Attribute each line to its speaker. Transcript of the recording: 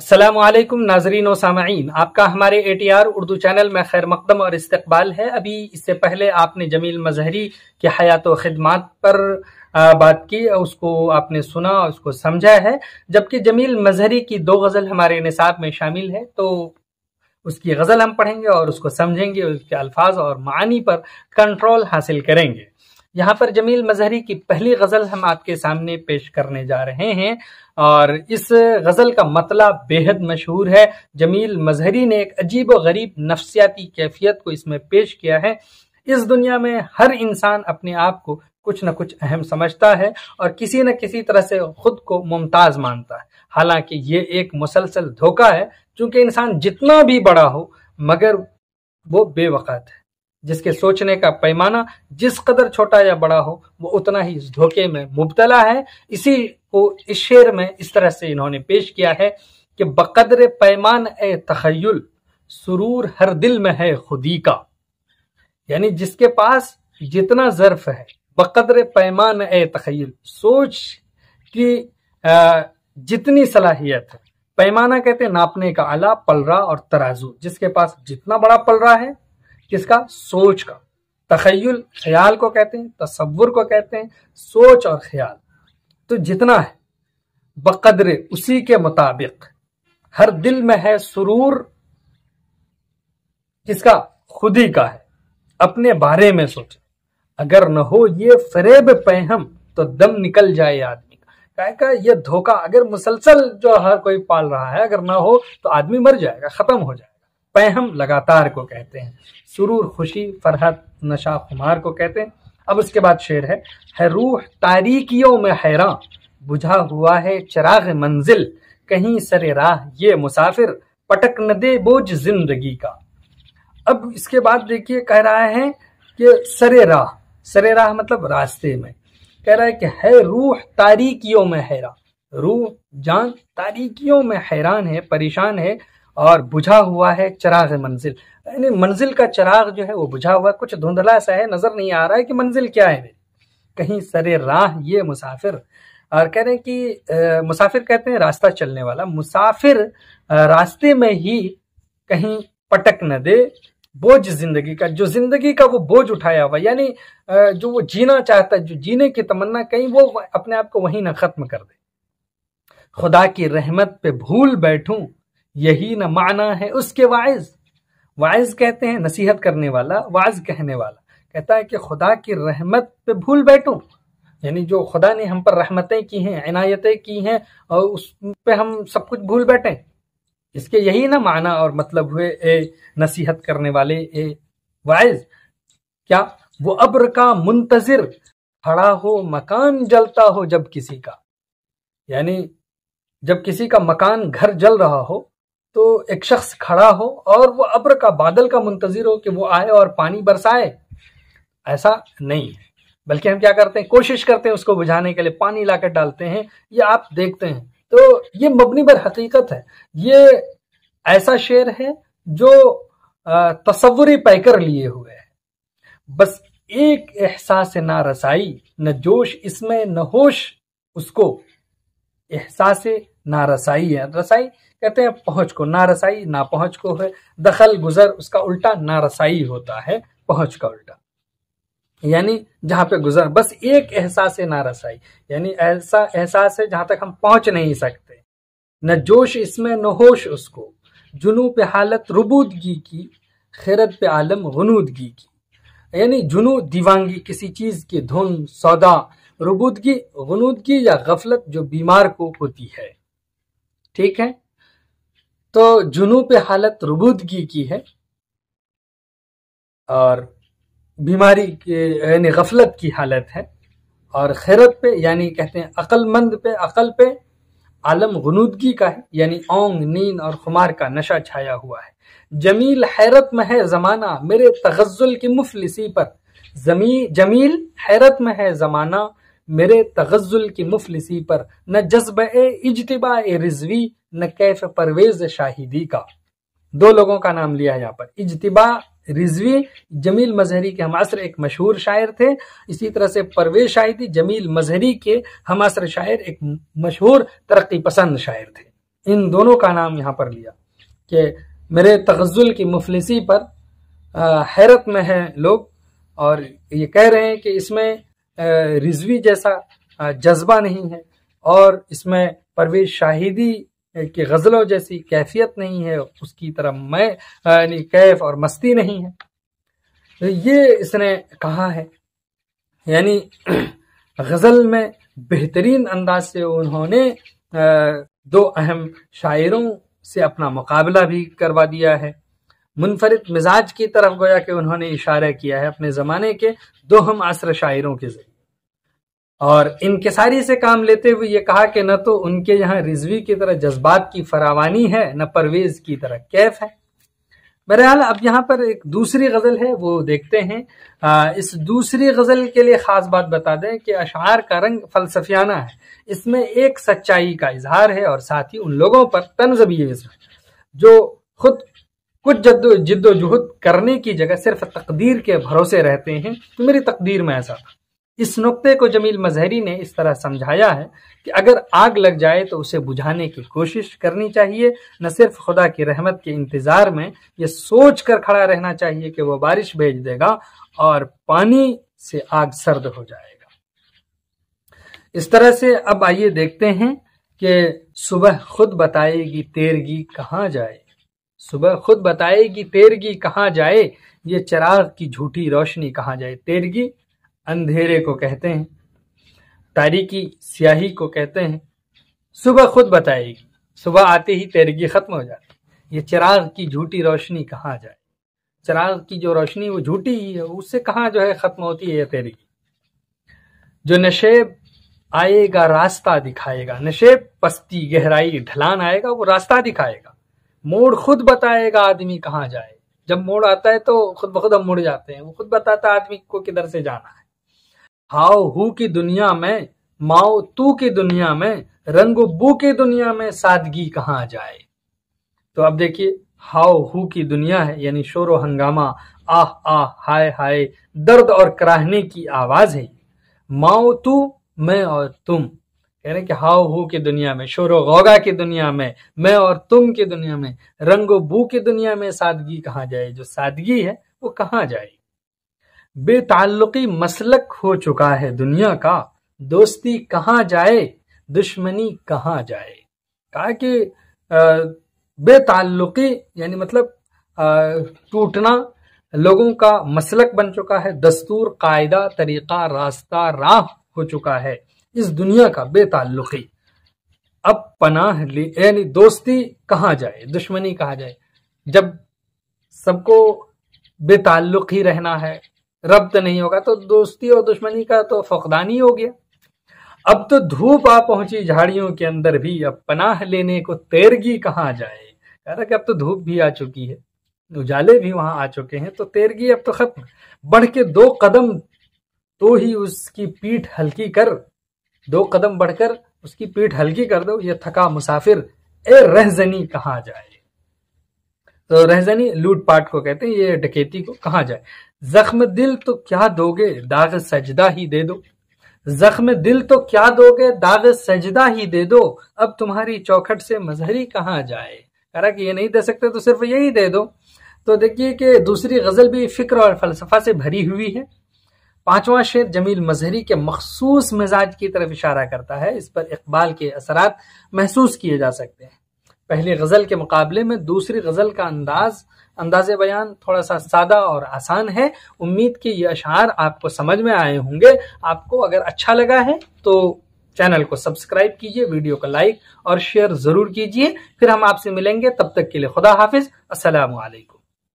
Speaker 1: अस्सलामु अलैकुम नाजरीन व सामईन, आपका हमारे ATR उर्दू चैनल में खैर मकदम और इस्तकबाल है। अभी इससे पहले आपने जमील मजहरी के हयात व खिदमात पर बात की, उसको आपने सुना, उसको समझा है। जबकि जमील मजहरी की 2 गज़ल हमारे निसाब में शामिल है, तो उसकी गज़ल हम पढ़ेंगे और उसको समझेंगे, उसके अल्फाज और मानी पर कंट्रोल हासिल करेंगे। यहाँ पर जमील मजहरी की पहली गज़ल हम आपके सामने पेश करने जा रहे हैं और इस गज़ल का मतलब बेहद मशहूर है। जमील मजहरी ने एक अजीब व गरीब नफ्सियाती कैफियत को इसमें पेश किया है। इस दुनिया में हर इंसान अपने आप को कुछ न कुछ अहम समझता है और किसी न किसी तरह से खुद को मुमताज मानता है। हालांकि ये एक मुसलसल धोखा है, क्योंकि इंसान जितना भी बड़ा हो मगर वो बेवकात है। जिसके सोचने का पैमाना जिस कदर छोटा या बड़ा हो, वो उतना ही इस धोखे में मुब्तला है। इसी को इस शेर में इस तरह से इन्होंने पेश किया है कि बकदर पैमान ए तखय्युल सुरूर हर दिल में है खुदी का। यानी जिसके पास जितना ज़र्फ है, बकदर पैमान ए तखय्युल, सोच की जितनी सलाहियत है। पैमाना कहते हैं नापने का आला, पलरा और तराजू। जिसके पास जितना बड़ा पलरा है, किसका? सोच का। तखय्युल ख्याल को कहते हैं, तसव्वुर को कहते हैं, सोच और ख्याल। तो जितना है बकदरे उसी के मुताबिक, हर दिल में है सुरूर, किसका? खुद ही का है। अपने बारे में सोचे, अगर न हो ये फरेब पैहम तो दम निकल जाए आदमी का। क्या ये धोखा अगर मुसलसल जो हर कोई पाल रहा है, अगर ना हो तो आदमी मर जाएगा, खत्म हो जाएगा। पैहम लगातार को कहते हैं, सुरूर खुशी, फरहत, नशा खुमार को कहते हैं। अब उसके बाद शेर है रूह तारीकियों में हैरान, बुझा हुआ है चिराग मंजिल, कहीं सरे राह ये मुसाफिर, पटक न दे बोझ जिंदगी का। अब इसके बाद देखिए कह रहा है कि सरे राह मतलब रास्ते में। कह रहा है कि है रूह तारीकियों में हैरान, रूह जान तारीकियों में हैरान है, परेशान है, और बुझा हुआ है चिराग मंजिल। यानी मंजिल का चिराग जो है वो बुझा हुआ, कुछ धुंधला सा है, नजर नहीं आ रहा है कि मंजिल क्या है। कहीं सरे राह ये मुसाफिर, और कह रहे हैं कि मुसाफिर कहते हैं रास्ता चलने वाला, मुसाफिर रास्ते में ही कहीं पटक न दे बोझ जिंदगी का, जो जिंदगी का वो बोझ उठाया हुआ, यानी जो वो जीना चाहता है, जो जीने की तमन्ना, कहीं वो अपने आप को वहीं न खत्म कर दे। खुदा की रहमत पे भूल बैठूं, यही न माना है उसके वाइज कहते हैं नसीहत करने वाला, वाज कहने वाला। कहता है कि खुदा की रहमत पे भूल बैठूं, यानी जो खुदा ने हम पर रहमतें की हैं, इनायतें की हैं, और उस पे हम सब कुछ भूल बैठे। इसके यही ना माना और मतलब हुए ए नसीहत करने वाले, ए वाइज। क्या वो अब्र का मुंतजिर खड़ा हो, मकान जलता हो जब किसी का, यानी जब किसी का मकान घर जल रहा हो तो एक शख्स खड़ा हो और वो अब्र का, बादल का मुंतजिर हो कि वो आए और पानी बरसाए। ऐसा नहीं है, बल्कि हम क्या करते हैं, कोशिश करते हैं उसको बुझाने के लिए, पानी लाकर डालते हैं। ये आप देखते हैं, तो ये मबनी बर हकीकत है। ये ऐसा शेर है जो तसव्वुरी पैकर लिए हुए है। बस एक एहसास ना रसाई, न जोश इसमें न होश उसको। एहसास ना रसाई है, रसाई कहते हैं पहुंच को, ना रसाई ना पहुंच को है। दखल गुजर उसका उल्टा ना रसाई होता है, पहुंच का उल्टा, यानी जहां पे गुजर। बस एक एहसास ना रसाई, यानी ऐसा एहसास है जहां तक हम पहुंच नहीं सकते। न जोश इसमें न होश उसको, जुनू पे हालत रुबूदगी की, खैरत पे आलम गुनूदगी की। यानी जुनू दीवानगी, किसी चीज की धुन, सौदा, रुबूदगी गुनूदगी या गफलत जो बीमार को होती है। ठीक है, तो जुनू पे हालत रुबूदगी की है और बीमारी के यानी गफलत की हालत है, और खैरत पे यानी कहते हैं अक्लमंद पे, अकल पे, आलम गुनूदगी का है, यानी औंग, नींद और खुमार का नशा छाया हुआ है। जमील हैरत में है जमाना मेरे तगज्जुल की मुफलिसी पर, जमील हैरत में है जमाना मेरे तगज्जुल की मुफलिसी पर, न जज्बे इज्तिबा रिजवी न कैफ परवेज शाहिदी का। 2 लोगों का नाम लिया है यहाँ पर। इज्तिबा रिजवी जमील मजहरी के हमासर एक मशहूर शायर थे। इसी तरह से परवेज शाहिदी जमील मजहरी के हमासर शायर एक मशहूर तरक्की पसंद शायर थे। ان دونوں کا نام یہاں پر لیا کہ میرے تغزل کی مفلسی پر حیرت میں ہیں لوگ، اور یہ کہہ رہے ہیں کہ اس میں رضوی جیسا جذبہ نہیں ہے، اور اس میں پرویز شاہدی کی غزلوں جیسی کیفیت نہیں ہے، اس کی طرح میں یعنی کیف اور مستی نہیں ہے، یہ اس نے کہا ہے۔ یعنی غزل میں بہترین انداز سے انہوں نے دو اہم شاعروں سے اپنا مقابلہ بھی کروا دیا ہے، منفرد مزاج کی طرف گویا کہ انہوں نے اشارہ کیا ہے اپنے زمانے کے دو ہم عصر شاعروں کے ذریعے، اور انکساری سے کام لیتے ہوئے یہ کہا کہ نہ تو ان کے یہاں رضوی کی طرح جذبات کی فراوانی ہے، نہ پرویز کی طرح کیف ہے۔ بہرحال اب یہاں پر ایک دوسری غزل ہے، وہ دیکھتے ہیں۔ اس دوسری غزل کے لیے خاص بات بتا دیں کہ اشعار کا رنگ فلسفیانہ ہے، اس میں ایک سچائی کا اظہار ہے، اور ساتھ ہی ان لوگوں پر طنز بھی ہے جو خود کچھ جد و جہد کرنے کی جگہ صرف تقدیر کے بھروسے رہتے ہیں کہ میری تقدیر میں ایسا تھا۔ اس نقطے کو جمیل مظہری نے اس طرح سمجھایا ہے کہ اگر آگ لگ جائے تو اسے بجھانے کی کوشش کرنی چاہیے، نہ صرف خدا کی رحمت کے انتظار میں یہ سوچ کر کھڑا رہنا چاہیے کہ وہ بارش بھیج دے گا اور پانی سے آگ سرد ہو جائے گا۔ اس طرح سے اب آئیے دیکھتے ہیں کہ صبح خود بتائے گی تیرگی کہاں جائے، صبح خود بتائے گی تیرگی کہاں جائے، یہ چراغ کی جھوٹی روشنی کہاں جائے۔ تیرگی اندھیرے کو کہتے ہیں، تاریکی سیاہی کو کہتے ہیں۔ صبح خود بتائے گی، صبح آتے ہی تیرگی ختم ہو جاتی۔ یہ چراغ کی جھوٹی روشنی کہاں جائے، چراغ کی جو روشنی وہ جھوٹی ہی ہے، اس سے کہاں جو ہے ختم ہوتی ہے یہ تیرگی۔ جو نشیب آئے گا راستہ دکھائے گا، نشیب پستی گہرائی ڈھلان آئے گا، وہ راستہ دکھائے گا۔ موڑ خود بتائے گا آدمی کہاں جائے، جب موڑ آتا ہے تو خود بخود ہم مڑ جاتے ہیں، وہ خود بتاتا ہے آدمی کو کدھر سے جانا ہے۔ ہاؤ ہو کی دنیا میں، ماؤ تو کی دنیا میں، رنگ و بو کی دنیا میں سادگی کہاں جائے۔ تو اب دیکھیے ہاؤ ہو کی دنیا ہے، یعنی شور و ہنگامہ، آہ آہ ہائے ہائے، درد اور کراہنے کی آواز ہے۔ ماؤ تو، میں اور تم، کہہ رہے ہیں کہ ہاؤ ہو کی دنیا میں، شور و غوغا کی دنیا میں اور تم کی دنیا میں، رنگ و بو کی دنیا میں سادگی کہاں جائے۔ جو سادگی ہے وہ کہاں جائے۔ بے تعلقی مسلک ہو چکا ہے دنیا کا، دوستی کہاں جائے دشمنی کہاں جائے۔ کہا کہ بے تعلقی یعنی مطلب ٹوٹنا لوگوں کا مسلک بن چکا ہے، دستور قاعدہ طریقہ راستہ راہ ہو چکا ہے اس دنیا کا بے تعلقی۔ اب پناہ لی یعنی دوستی کہاں جائے دشمنی کہاں جائے، جب سب کو بے تعلق ہی رہنا ہے، ربط نہیں ہوگا تو دوستی اور دشمنی کا تو فقدان ہی ہو گیا۔ اب تو دھوپ آ پہنچی جھاڑیوں کے اندر بھی، اب پناہ لینے کو تیرگی کہاں جائے۔ کہہ رہا کہ اب تو دھوپ بھی آ چکی ہے، اجالے بھی وہاں آ چکے ہیں، تو تیرگی اب تو ختم۔ بڑھ کے 2 قدم تو ہی اس کی پیٹھ ہلکی کر، 2 قدم بڑھ کر اس کی پیٹھ ہلکی کر دو، یہ تھکا مسافر اے رہزنی کہاں جائے۔ تو رہزنی لوٹ پاٹ کو کہتے ہیں، یہ ڈکیتی کو کہاں جائے۔ زخم دل تو کیا دو گے داغ سجدہ ہی دے دو، زخم دل تو کیا دو گے داغ سجدہ ہی دے دو، اب تمہاری چوکھٹ سے مظہری کہاں جائے۔ کہہ رہا کہ یہ نہیں دے سکتے تو صرف یہی دے دو۔ تو دیکھیے کہ دوسری غزل بھی فکر اور فلسفہ سے بھری ہوئی ہے۔ 5واں شعر جمیل مظہری کے مخصوص مزاج کی طرف اشارہ کرتا ہے، اس پر اقبال کے اثرات محسوس کیے جا سکتے ہیں۔ پہلی غزل کے مقابلے میں دوسری غزل کا انداز بیان تھوڑا سا سادہ اور آسان ہے۔ امید کہ یہ اشعار آپ کو سمجھ میں آئے ہوں گے۔ آپ کو اگر اچھا لگا ہے تو چینل کو سبسکرائب کیجئے، ویڈیو کو لائک اور شیئر ضرور کیجئے۔ پھر ہم آپ سے ملیں گے، تب تک کے لیے خدا حافظ، السلام علیکم۔